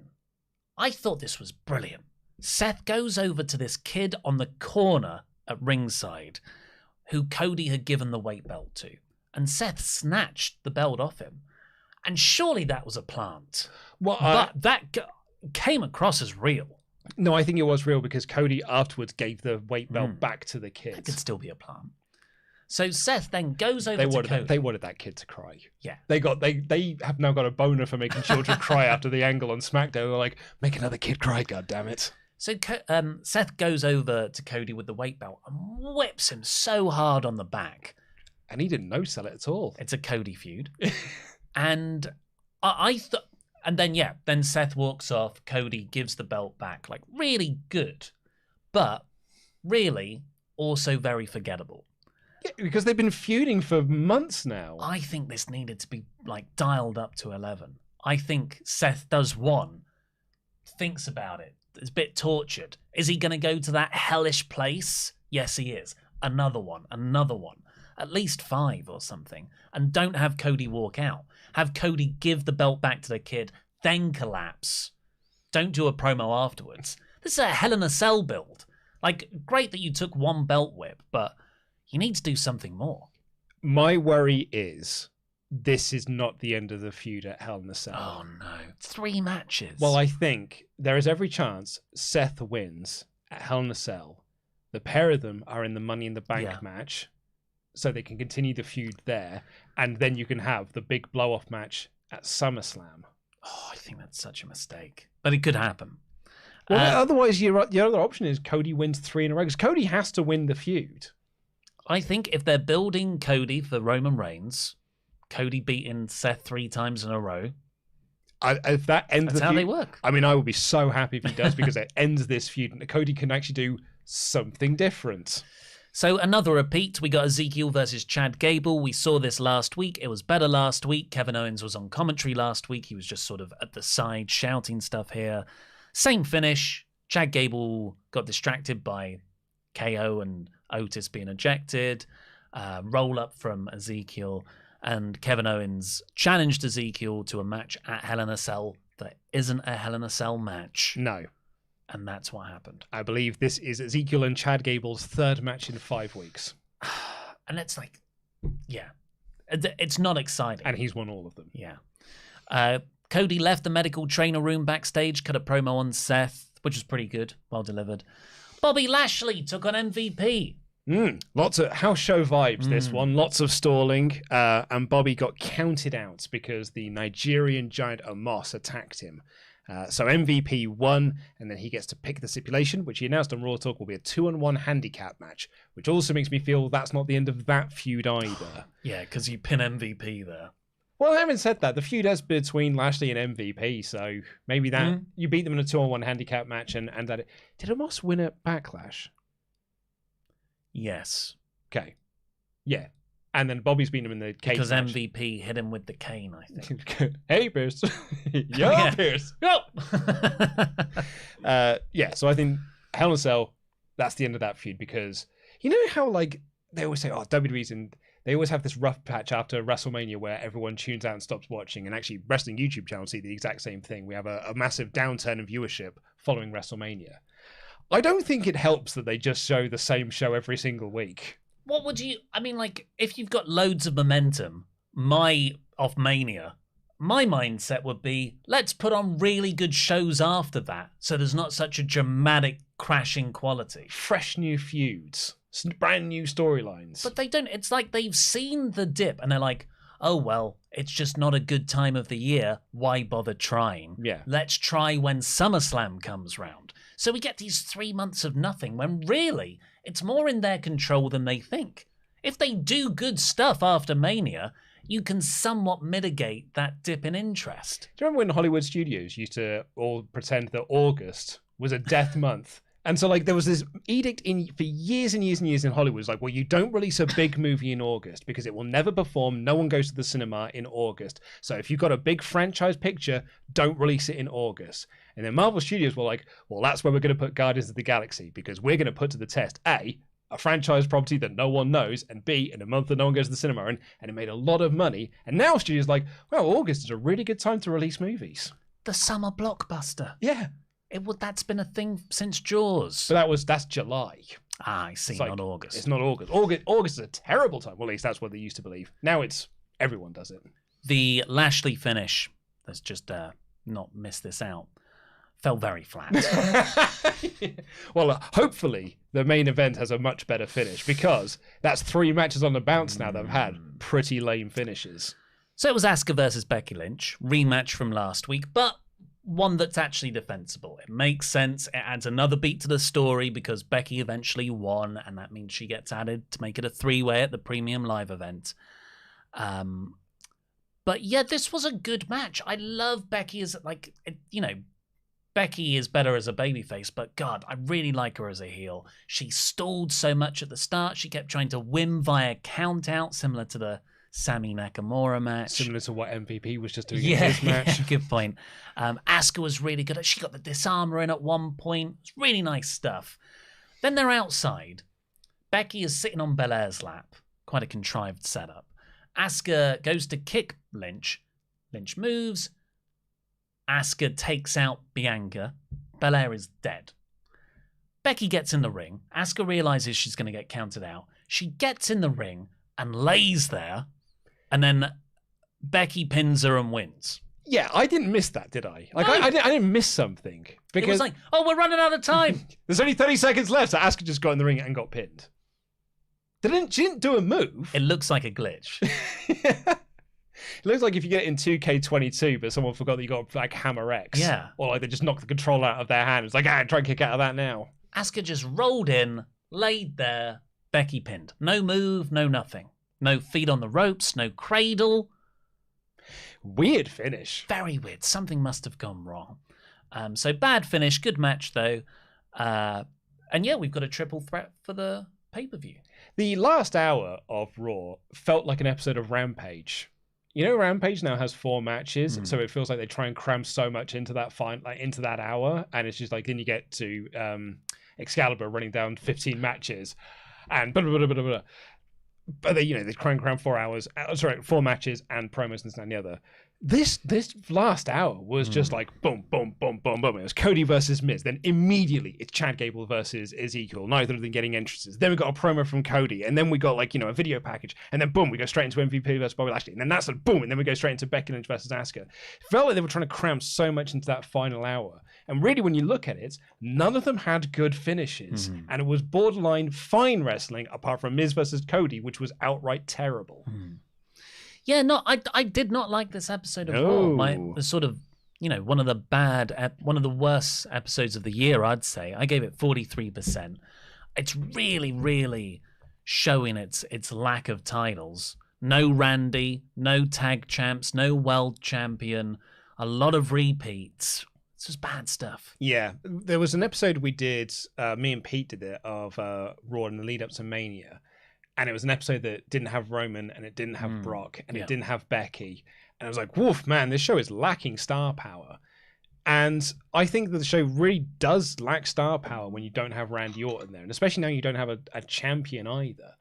I thought this was brilliant. Seth goes over to this kid on the corner at ringside, who Cody had given the weight belt to. And Seth snatched the belt off him. And surely that was a plant. But that came across as real. No, I think it was real because Cody afterwards gave the weight belt back to the kid. That could still be a plant. So Seth then goes over to Cody. They wanted that kid to cry. Yeah. They have now got a boner for making children cry after the angle on SmackDown. They're like, make another kid cry, goddammit. So Seth goes over to Cody with the weight belt and whips him so hard on the back. And he didn't no-sell it at all. It's a Cody feud. And then Seth walks off. Cody gives the belt back. Like, really good. But really also very forgettable. Yeah, because they've been feuding for months now. I think this needed to be like dialed up to 11. I think Seth does one, thinks about it, is a bit tortured. Is he going to go to that hellish place? Yes, he is. Another one. At least 5 or something. And don't have Cody walk out. Have Cody give the belt back to the kid, then collapse. Don't do a promo afterwards. This is a Hell in a Cell build. Like, great that you took one belt whip, but you need to do something more. My worry is this is not the end of the feud at Hell in a Cell. Oh, no. 3 matches. Well, I think there is every chance Seth wins at Hell in a Cell. The pair of them are in the Money in the Bank match, so they can continue the feud there, and then you can have the big blow-off match at SummerSlam. Oh, I think that's such a mistake. But it could happen. Well, otherwise, your other option is Cody wins 3 in a row, because Cody has to win the feud. I think if they're building Cody for Roman Reigns, Cody beating Seth 3 times in a row, if that ends that's the how feud, they work. I mean, I would be so happy if he does, because it ends this feud, and Cody can actually do something different. So another repeat, we got Ezekiel versus Chad Gable. We saw this last week. It was better last week. Kevin Owens was on commentary last week. He was just sort of at the side shouting stuff here. Same finish. Chad Gable got distracted by KO and Otis being ejected. Roll up from Ezekiel. And Kevin Owens challenged Ezekiel to a match at Hell in a Cell that isn't a Hell in a Cell match. No. And that's what happened. I believe this is Ezekiel and Chad Gable's 3rd match in 5 weeks. And it's like, yeah, it's not exciting. And he's won all of them. Yeah. Cody left the medical trainer room backstage, cut a promo on Seth, which was pretty good, well delivered. Bobby Lashley took on MVP. Lots of house show vibes, this one. Lots of stalling. And Bobby got counted out because the Nigerian giant Amos attacked him. So MVP won, and then he gets to pick the stipulation, which he announced on Raw Talk will be a 2-on-1 handicap match, which also makes me feel that's not the end of that feud either. Yeah, because you pin MVP there. Well, having said that, the feud is between Lashley and MVP, so maybe that you beat them in a 2-on-1 handicap match, and that did Amos win at Backlash? Yes. Okay. Yeah. And then Bobby's beaten him in the cage because match. MVP hit him with the cane, I think. Hey, Pierce. Yo, Pierce. Go! Yeah, so I think Hell in a Cell, that's the end of that feud, because you know how, like, they always say, oh, WWE's in... They always have this rough patch after WrestleMania where everyone tunes out and stops watching, and actually wrestling YouTube channels see the exact same thing. We have a massive downturn in viewership following WrestleMania. I don't think it helps that they just show the same show every single week. What would you... I mean, like, if you've got loads of momentum, off Mania, my mindset would be, let's put on really good shows after that, so there's not such a dramatic crashing quality. Fresh new feuds. Brand new storylines. But they don't... It's like they've seen the dip, and they're like, oh, well, it's just not a good time of the year. Why bother trying? Yeah. Let's try when SummerSlam comes round. So we get these 3 months of nothing, when really... It's more in their control than they think. If they do good stuff after Mania, you can somewhat mitigate that dip in interest. Do you remember when Hollywood studios used to all pretend that August was a death month? And so, like, there was this edict for years and years and years in Hollywood. It's like, well, you don't release a big movie in August because it will never perform. No one goes to the cinema in August. So if you've got a big franchise picture, don't release it in August. And then Marvel Studios were like, well, that's where we're going to put Guardians of the Galaxy, because we're going to put to the test, A, a franchise property that no one knows, and B, in a month that no one goes to the cinema, and it made a lot of money. And now studios are like, well, August is a really good time to release movies. The summer blockbuster. Yeah. That's been a thing since Jaws. But that's July. I see, It's like, not August. It's not August. August is a terrible time. Well, at least that's what they used to believe. Now it's everyone does it. The Lashley finish, let's just not miss this out, fell very flat. Well, hopefully the main event has a much better finish, because that's 3 matches on the bounce now that have had pretty lame finishes. So it was Asuka versus Becky Lynch, rematch from last week, but one that's actually defensible. It makes sense. It adds another beat to the story because Becky eventually won, and that means she gets added to make it a 3-way at the premium live event. But yeah, this was a good match. I love Becky as, like, Becky is better as a babyface, but God, I really like her as a heel. She stalled so much at the start. She kept trying to win via count out, similar to the Sami Nakamura match. Similar to what MVP was just doing in this match. Yeah, good point. Asuka was really good. She got the disarmer in at one point. It's really nice stuff. Then they're outside. Becky is sitting on Belair's lap. Quite a contrived setup. Asuka goes to kick Lynch. Lynch moves. Asuka takes out Bianca. Belair is dead. Becky gets in the ring. Asuka realizes she's going to get counted out. She gets in the ring and lays there. And then Becky pins her and wins. Yeah, I didn't miss that, did I? Like, No. I didn't miss something. Because It was like, oh, we're running out of time. there's only 30 seconds left, so Asuka just got in the ring and got pinned. She didn't do a move. It looks like a glitch. It looks like if you get it in 2K22, but someone forgot that you got, like, Hammer X. Yeah. Or, like, they just knocked the controller out of their hand. It's like, try and kick out of that now. Asuka just rolled in, laid there, Becky pinned. No move, no nothing. No feet on the ropes, no cradle. Weird finish. Very weird. Something must have gone wrong. So bad finish, good match though. And yeah, we've got a triple threat for the pay-per-view. The last hour of Raw felt like an episode of Rampage. You know, Rampage now has 4 matches, so it feels like they try and cram so much into that into that hour, and it's just like then you get to Excalibur running down 15 matches, and blah, blah, blah, blah, blah. But they try and cram 4 matches and promos and this and the other. This last hour was just like boom, boom, boom, boom, boom. It was Cody versus Miz. Then immediately it's Chad Gable versus Ezekiel. Neither of them getting entrances. Then we got a promo from Cody, and then we got like a video package, and then boom, we go straight into MVP versus Bobby Lashley, and then that's like boom, and then we go straight into Becky Lynch versus Asuka. It felt like they were trying to cram so much into that final hour, and really when you look at it, none of them had good finishes, and it was borderline fine wrestling apart from Miz versus Cody, which was outright terrible. Yeah, no, I did not like this episode of Raw. The sort of, one of the worst episodes of the year, I'd say. I gave it 43%. It's really, really showing its lack of titles. No Randy, no tag champs, no world champion, a lot of repeats. It's just bad stuff. Yeah, there was an episode we did, me and Pete did it, of Raw in the lead up to Mania. And it was an episode that didn't have Roman, and it didn't have Brock, and it didn't have Becky. And I was like, woof, man, this show is lacking star power. And I think that the show really does lack star power when you don't have Randy Orton there. And especially now you don't have a champion either.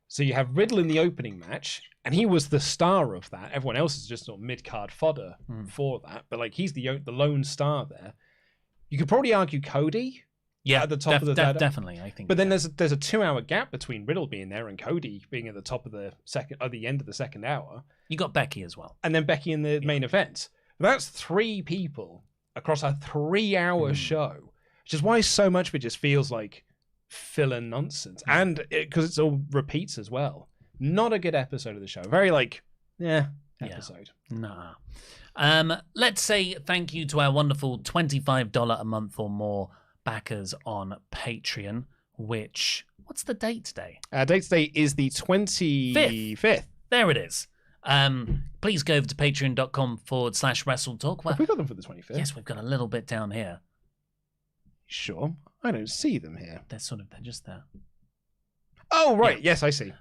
So you have Riddle in the opening match, and he was the star of that. Everyone else is just sort of mid-card fodder for that. But like he's the lone star there. You could probably argue Cody. Yeah, at the top of the definitely, I think. But then there's a 2-hour gap between Riddle being there and Cody being at the top of the end of the second hour. You got Becky as well, and then Becky in the main event. That's 3 people across a 3-hour show, which is why so much of it just feels like filler nonsense, and because it's all repeats as well. Not a good episode of the show. Very episode. Nah. Let's say thank you to our wonderful $25 a month or more backers on Patreon, what's the date today? Date today is the 25th. There it is. Please go over to patreon.com/WrestleTalk. Have we got them for the 25th? Yes, we've got a little bit down here. Sure. I don't see them here. They're just there. Oh, right. Yeah. Yes, I see.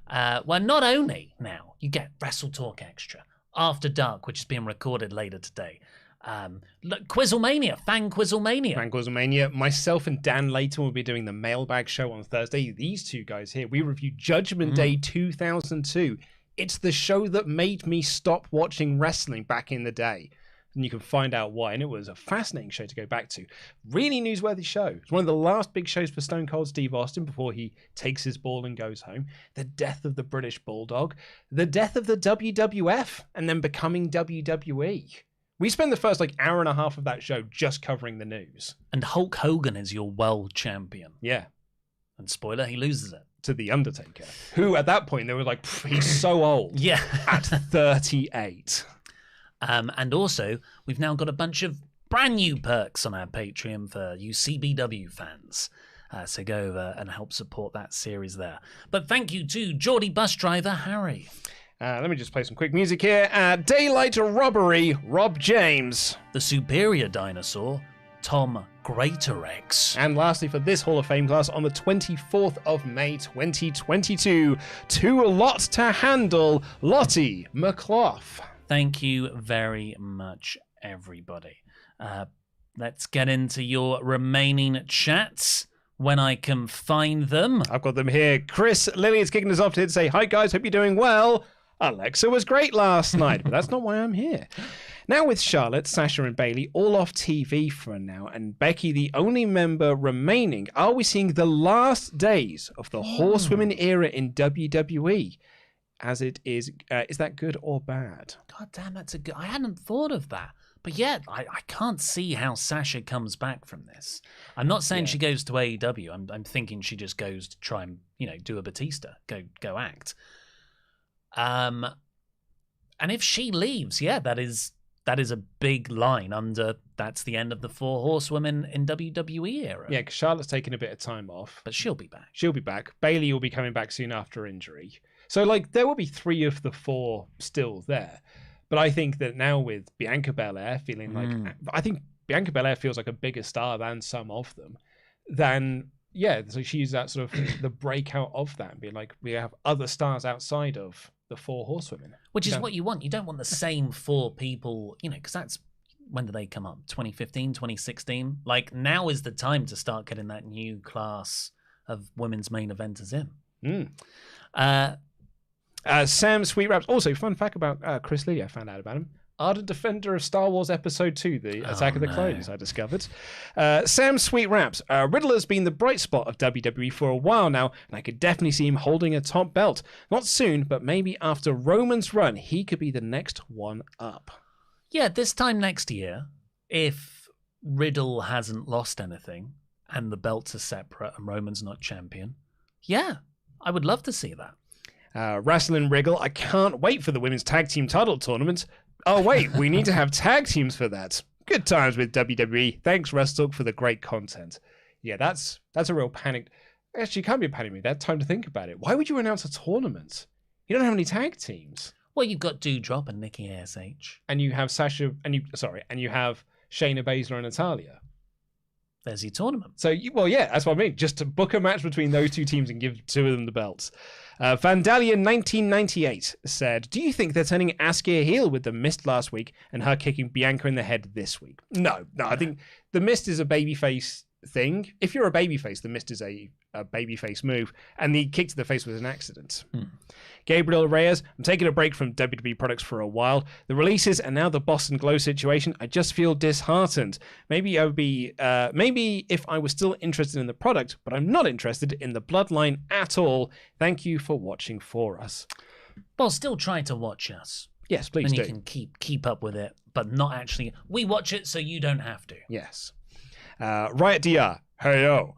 Well, not only now, you get WrestleTalk Extra, After Dark, which is being recorded later today. Quizzlemania, Fan Quizzlemania. Myself and Dan Layton will be doing the mailbag show on Thursday. These two guys here, we review Judgment Day 2002. It's the show that made me stop watching wrestling back in the day. And you can find out why. And it was a fascinating show to go back to. Really newsworthy show. It's one of the last big shows for Stone Cold Steve Austin before he takes his ball and goes home. The death of the British Bulldog. The death of the WWF. And then becoming WWE. We spend the first hour and a half of that show just covering the news. And Hulk Hogan is your world champion. Yeah. And spoiler, he loses it. To The Undertaker. Who at that point, they were like, he's so old. Yeah. At 38. And also, we've now got a bunch of brand new perks on our Patreon for you CBW fans. So go over and help support that series there. But thank you to Geordie bus driver Harry. Let me just play some quick music here. Daylight Robbery, Rob James. The Superior Dinosaur, Tom Greatorex. And lastly, for this Hall of Fame class, on the 24th of May 2022, Too Lot to Handle, Lottie McClough. Thank you very much, everybody. Let's get into your remaining chats when I can find them. I've got them here. Chris Lilly is kicking us off to say, hi guys, hope you're doing well. Alexa was great last night, but that's not why I'm here. Now with Charlotte, Sasha and Bayley all off TV for now, and Becky the only member remaining, are we seeing the last days of the Horsewomen era in WWE? As it is that good or bad? God damn, that's a good... I hadn't thought of that. But yet, I can't see how Sasha comes back from this. I'm not saying she goes to AEW. I'm thinking she just goes to try and, do a Batista, go act. And if she leaves, that is a big line under that's the end of the 4 horsewomen in WWE era. Yeah, because Charlotte's taking a bit of time off. But she'll be back. She'll be back. Bayley will be coming back soon after injury. So, there will be 3 of the 4 still there. But I think that now with Bianca Belair feeling I think Bianca Belair feels like a bigger star than some of them. So she's that sort of the breakout of that and being like, we have other stars outside of the 4 horsewomen. Which is what you want. You don't want the same 4 people, because that's, when did they come up? 2015, 2016? Now is the time to start getting that new class of women's main eventers in. Sam Sweet Raps. Also, fun fact about Chris Lee, I found out about him. ardent defender of Star Wars Episode 2, the Attack of the no. Clones, I discovered. Sam Sweet Raps. Riddle has been the bright spot of WWE for a while now, and I could definitely see him holding a top belt. Not soon, but maybe after Roman's run, he could be the next one up. Yeah, this time next year, if Riddle hasn't lost anything and the belts are separate and Roman's not champion, yeah, I would love to see that. Wrestling Wriggle, I can't wait for the women's tag team title tournament. Oh, wait, we need to have tag teams for that. Good times with WWE. Thanks, WrestleTalk, for the great content. Yeah, that's a real panic. Actually, it can't be a panic move. That's time to think about it. Why would you announce a tournament? You don't have any tag teams. Well, you've got Doudrop and Nikki ASH. And you have Sasha, and you have Shayna Baszler and Natalya. There's your tournament. So, yeah, that's what I mean. Just to book a match between those two teams and give two of them the belts. Vandalian 1998 said, do you think they're turning Asuka heel with the Mist last week and her kicking Bianca in the head this week? No, I think the Mist is a babyface thing. If you're a babyface, the Mist is a babyface move, and the kick to the face was an accident. Gabriel Reyes, I'm taking a break from WWE products for a while. The releases and now the Boston Glow situation, I just feel disheartened. Maybe if I was still interested in the product, but I'm not interested in the bloodline at all. Thank you for watching for us. Well, still try to watch us. Yes, please and do. You can keep up with it, but not actually. We watch it so you don't have to. Yes. Riot DR, hey yo.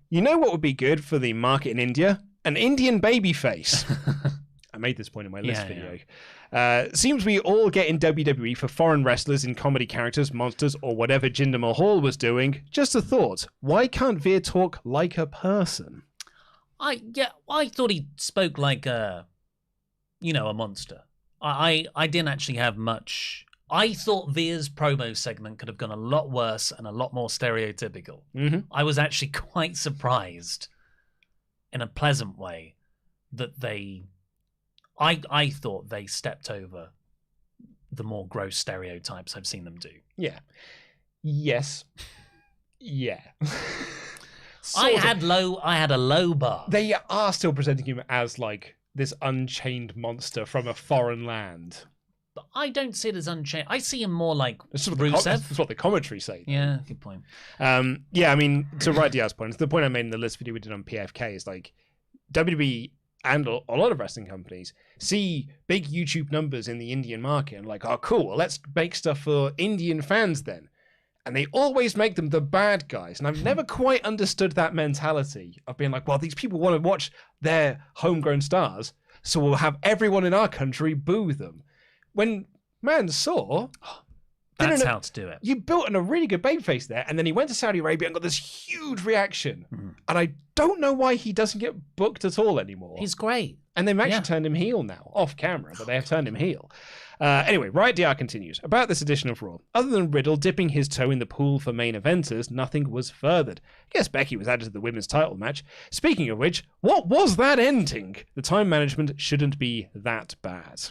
You know what would be good for the market in India? An Indian babyface. I made this point in my list video. Seems we all get in WWE for foreign wrestlers in comedy characters, monsters, or whatever Jinder Mahal was doing. Just a thought. Why can't Veer talk like a person? I thought he spoke like a monster. I didn't actually have much. I thought Veer's promo segment could have gone a lot worse and a lot more stereotypical. Mm-hmm. I was actually quite surprised, in a pleasant way, that I thought they stepped over the more gross stereotypes I've seen them do. Yeah. Yes. Yeah. I had a low bar. They are still presenting him as like this unchained monster from a foreign land. But I don't see it as unchained. I see him more like Rusev. That's what the commentary say. Yeah, good point. Yeah, I mean, to write DR's point, the point I made in the list video we did on PFK is like WWE and a lot of wrestling companies see big YouTube numbers in the Indian market and like, oh, cool, well, let's make stuff for Indian fans then. And they always make them the bad guys. And I've never quite understood that mentality of being like, well, these people want to watch their homegrown stars, so we'll have everyone in our country boo them. When man saw... That's how to do it. You built in a really good babyface there, and then he went to Saudi Arabia and got this huge reaction. And I don't know why he doesn't get booked at all anymore. He's great. And they've actually turned him heel now, off camera, but they have turned him heel. Anyway, Riot DR continues. About this edition of Raw, other than Riddle dipping his toe in the pool for main eventers, nothing was furthered. I guess Becky was added to the women's title match. Speaking of which, what was that ending? The time management shouldn't be that bad.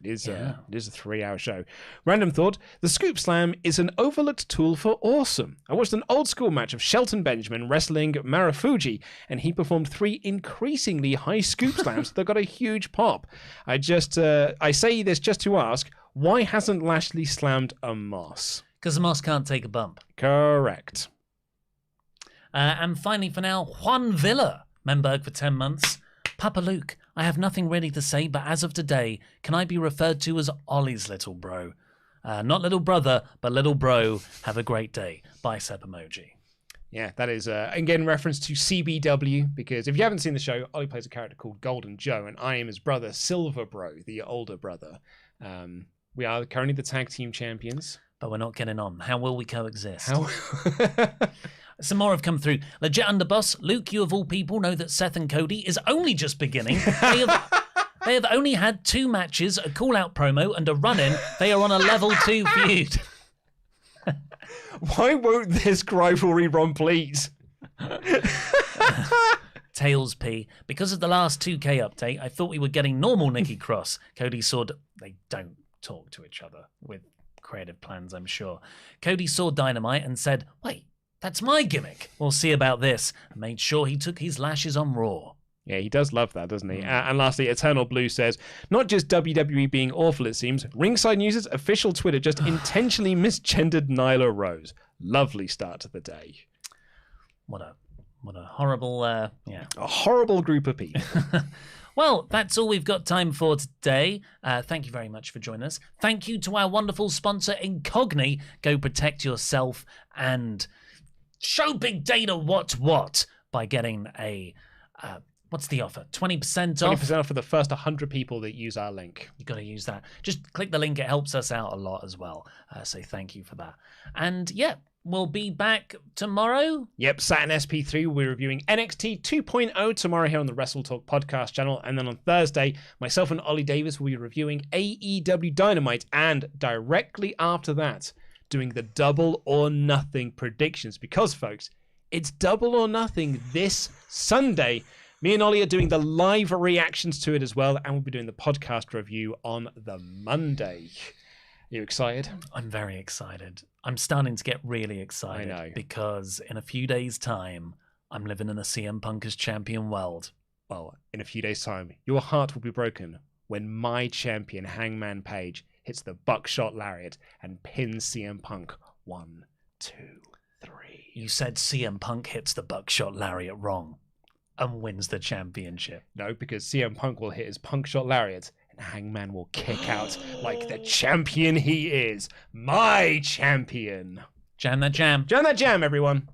It is a 3-hour show. Random thought, the Scoop Slam is an overlooked tool for awesome. I watched an old school match of Shelton Benjamin wrestling Marufuji, and he performed 3 increasingly high Scoop Slams that got a huge pop. I say this just to ask, why hasn't Lashley slammed a Moss? Because the Moss can't take a bump. Correct. And finally for now, Juan Villa, Memberg for 10 months. Papa Luke, I have nothing really to say, but as of today, can I be referred to as Ollie's little bro? Not little brother, but little bro. Have a great day. Bicep emoji. Yeah, that is, again, reference to CBW, because if you haven't seen the show, Ollie plays a character called Golden Joe, and I am his brother, Silver Bro, the older brother. We are currently the tag team champions. But we're not getting on. How will we coexist? How... Some more have come through. Legit Underboss, Luke, you of all people know that Seth and Cody is only just beginning. They have only had 2 matches, a call-out promo, and a run-in. They are on a level 2 feud. Why won't this rivalry run, please? Tails P. Because of the last 2K update, I thought we were getting normal Nikki Cross. Cody saw... They don't talk to each other with creative plans, I'm sure. Cody saw Dynamite and said, wait, that's my gimmick. We'll see about this. And made sure he took his lashes on Raw. Yeah, he does love that, doesn't he? And lastly, Eternal Blue says, not just WWE being awful, it seems. Ringside News' official Twitter just intentionally misgendered Nyla Rose. Lovely start to the day. What a horrible, A horrible group of people. Well, that's all we've got time for today. Thank you very much for joining us. Thank you to our wonderful sponsor, Incogni. Go protect yourself and show Big Data what's what by getting a... what's the offer? 20% off? 20% off for the first 100 people that use our link. You've got to use that. Just click the link. It helps us out a lot as well. So thank you for that. And yeah, we'll be back tomorrow. Yep, Saturn SP3, we'll be reviewing NXT 2.0 tomorrow here on the WrestleTalk Podcast channel. And then on Thursday, myself and Ollie Davis will be reviewing AEW Dynamite. And directly after that, doing the Double or Nothing predictions. Because, folks, it's Double or Nothing this Sunday. Me and Ollie are doing the live reactions to it as well, and we'll be doing the podcast review on the Monday. Are you excited? I'm very excited. I'm starting to get really excited. I know. Because in a few days' time, I'm living in a CM Punk as champion world. Well, in a few days' time, your heart will be broken when my champion, Hangman Page, hits the buckshot lariat and pins CM Punk 1, 2, 3. You said CM Punk hits the buckshot lariat wrong and wins the championship. No, because CM Punk will hit his punk shot lariat and Hangman will kick out like the champion he is. My champion. Jam that jam. Jam that jam, everyone.